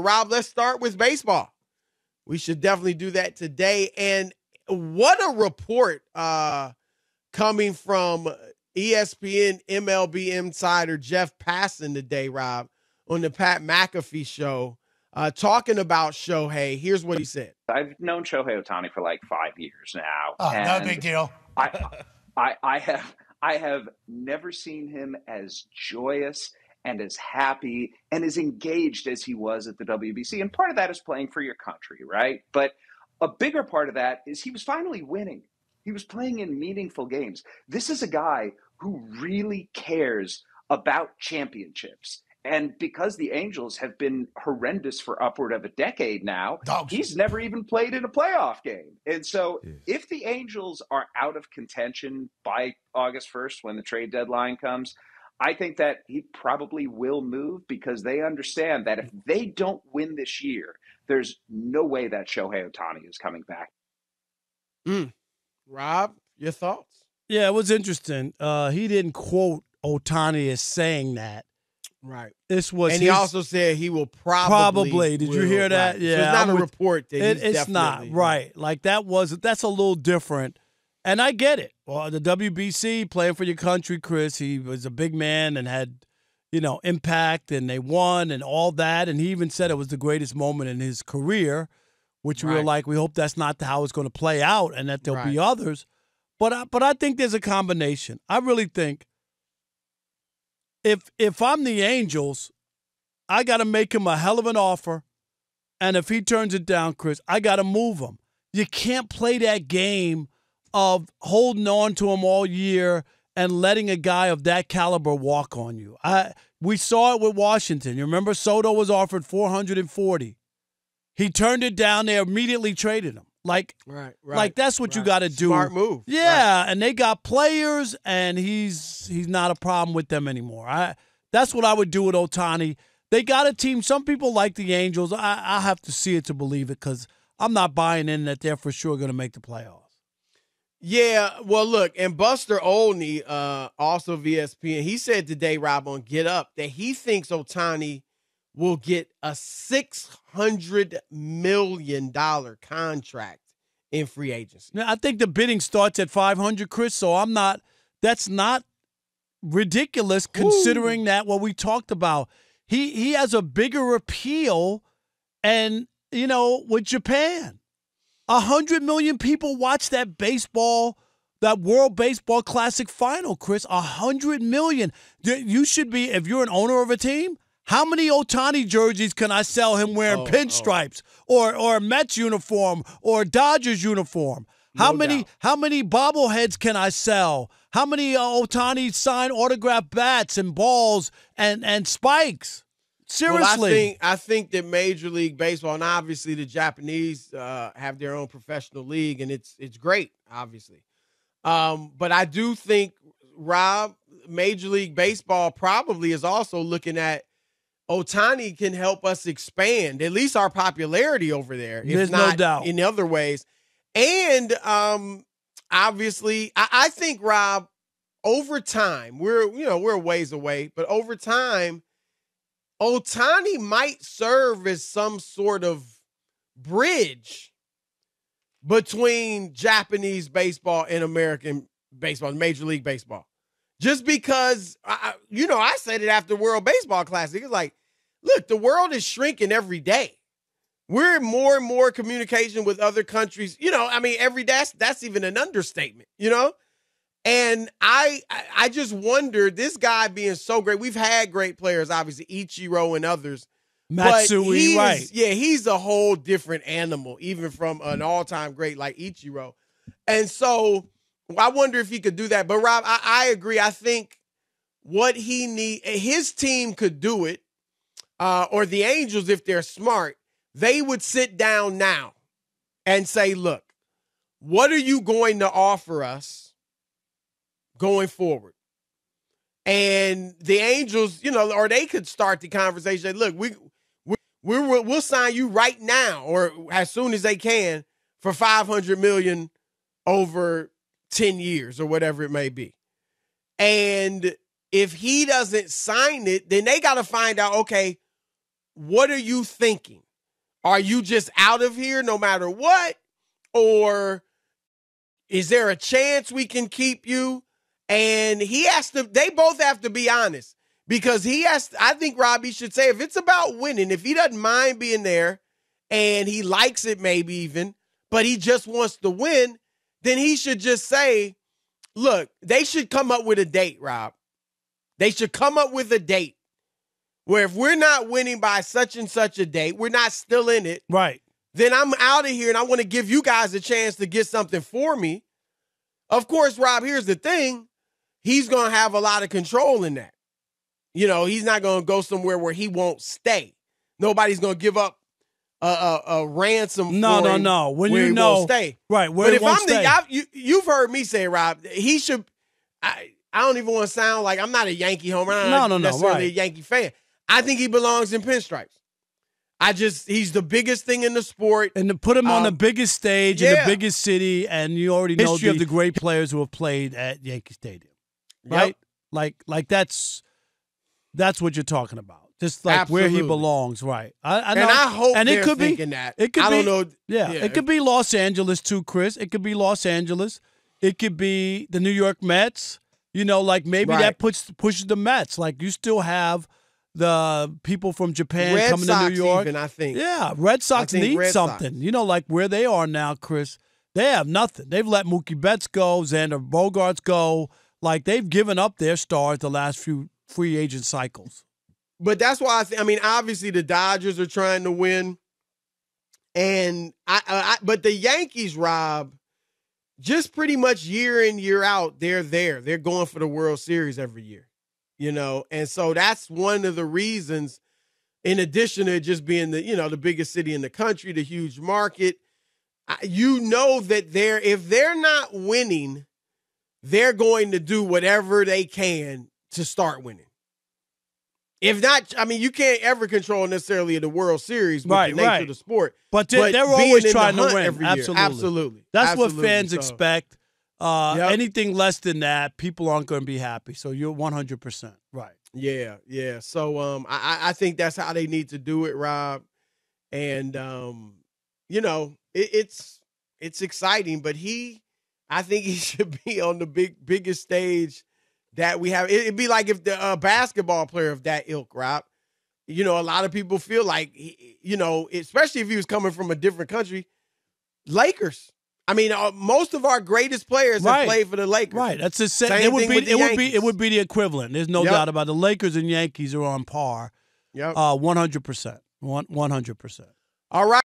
Rob, let's start with baseball. We should definitely do that today. And what a report coming from ESPN MLB insider Jeff Passan today, Rob, on the Pat McAfee show, talking about Shohei. Here's what he said. I've known Shohei Ohtani for like 5 years now. Oh, no big deal. I have never seen him as joyous and as happy and as engaged as he was at the WBC. And part of that is playing for your country, right? But a bigger part of that is he was finally winning. He was playing in meaningful games. This is a guy who really cares about championships. And because the Angels have been horrendous for upward of a decade now, he's never even played in a playoff game. And so if the Angels are out of contention by August 1st when the trade deadline comes, I think that he probably will move because they understand that if they don't win this year, there's no way that Shohei Ohtani is coming back. Rob, your thoughts? Yeah, it was interesting. He didn't quote Ohtani as saying that. Right. This was, and he also said he will probably. Did you hear that? Right. Yeah, so it's not a report that it's not right. Like that's a little different, and I get it. Well, the WBC, playing for your country, Chris. He was a big man and had, impact, and they won and all that. And he even said it was the greatest moment in his career, which we were like, we hope that's not how it's going to play out, and that there'll be others. But I think there's a combination. I really think. If I'm the Angels, I got to make him a hell of an offer. And if he turns it down, Chris, I got to move him. You can't play that game of holding on to him all year and letting a guy of that caliber walk on you. We saw it with Washington. You remember Soto was offered $440. He turned it down. They immediately traded him. Like that's what you got to do. Smart move. Yeah, and they got players, and he's not a problem with them anymore. That's what I would do with Ohtani. They got a team. Some people like the Angels. I have to see it to believe it because I'm not buying in that they're for sure going to make the playoffs. Yeah, well, look, and Buster Olney, also of ESPN, he said today, Rob, on Get Up, that he thinks Ohtani will get a $600 million contract in free agency. Now, I think the bidding starts at $500, Chris, so that's not ridiculous considering that what we talked about. He has a bigger appeal and, with Japan. 100 million people watch that World Baseball Classic final, Chris. 100 million. You should be, if you're an owner of a team, how many Ohtani jerseys can I sell him wearing pinstripes or a Mets uniform or a Dodgers uniform? How many bobbleheads can I sell? How many Ohtani signed autographed bats and balls and spikes? Seriously. Well, I think that Major League Baseball, and obviously the Japanese have their own professional league, and it's great, obviously. But I do think, Rob, Major League Baseball probably is also looking at Ohtani can help us expand at least our popularity over there. There's if not no doubt. In other ways. And obviously, I think, Rob, over time, we're a ways away, but over time, Ohtani might serve as some sort of bridge between Japanese baseball and American baseball, Major League Baseball. Just because, I said it after World Baseball Classic. It's like, look, the world is shrinking every day. We're in more and more communication with other countries. Every day, that's even an understatement, And I just wonder, this guy being so great, we've had great players, obviously, Ichiro and others. Matsui, right. Yeah, he's a whole different animal, even from an all-time great like Ichiro. And so I wonder if he could do that. But, Rob, I agree. I think what he needs, his team could do it, or the Angels, if they're smart, they would sit down now and say, look, what are you going to offer us going forward? And the Angels, or they could start the conversation. Look, we'll sign you right now, or as soon as they can, for $500 million over 10 years or whatever it may be. And if he doesn't sign it, then they got to find out, okay, what are you thinking? Are you just out of here no matter what? Or is there a chance we can keep you? And they both have to be honest, because I think Robbie should say, if it's about winning, if he doesn't mind being there and he likes it maybe even, but he just wants to win, then he should just say, look, they should come up with a date, Rob. They should come up with a date where if we're not winning by such and such a date, we're not still in it. Right. Then I'm out of here and I want to give you guys a chance to get something for me. Of course, Rob, here's the thing. He's going to have a lot of control in that. You know, he's not going to go somewhere where he won't stay. Nobody's going to give up a ransom for him. No. When where you he know, won't stay. Right, where but he if won't I'm stay. you've heard me say, Rob, he should. I don't even want to sound like I'm not a Yankee homer. I'm not necessarily a Yankee fan. I think he belongs in pinstripes. He's the biggest thing in the sport. And to put him on the biggest stage in the biggest city, and you already know history of the great players who have played at Yankee Stadium. Right? Yep. Like that's what you're talking about. Just like Absolutely. where he belongs, right? I know. And I hope and they're it could thinking be, that. It could I be, don't know. Yeah, it could be Los Angeles too, Chris. It could be Los Angeles. It could be the New York Mets. You know, like maybe that pushes the Mets. Like you still have the people from Japan Red coming Sox to New York. Even, I think. Yeah, Red Sox need Red something. Sox. You know, like where they are now, Chris. They have nothing. They've let Mookie Betts go, Xander Bogaerts go. Like they've given up their stars the last few free agent cycles. But that's why I mean, obviously the Dodgers are trying to win, and but the Yankees, Rob, just pretty much year in, year out, they're there. They're going for the World Series every year, you know, and so that's one of the reasons. In addition to just being the biggest city in the country, the huge market, you know that if they're not winning, they're going to do whatever they can to start winning. If not, I mean, you can't ever control necessarily the World Series with the nature of the sport. But they're always trying to win. Every year. Absolutely. That's what fans expect. Anything less than that, people aren't going to be happy. So you're 100% right. Yeah. So I think that's how they need to do it, Rob. And, it's exciting, but I think he should be on the biggest stage that we have. It'd be like if the basketball player of that ilk, Rob. You know, a lot of people feel like, especially if he was coming from a different country, Lakers. I mean, most of our greatest players have played for the Lakers. Right. That's the same. It would be the equivalent. There's no doubt about it. The Lakers and Yankees are on par. 100%. 100%. All right.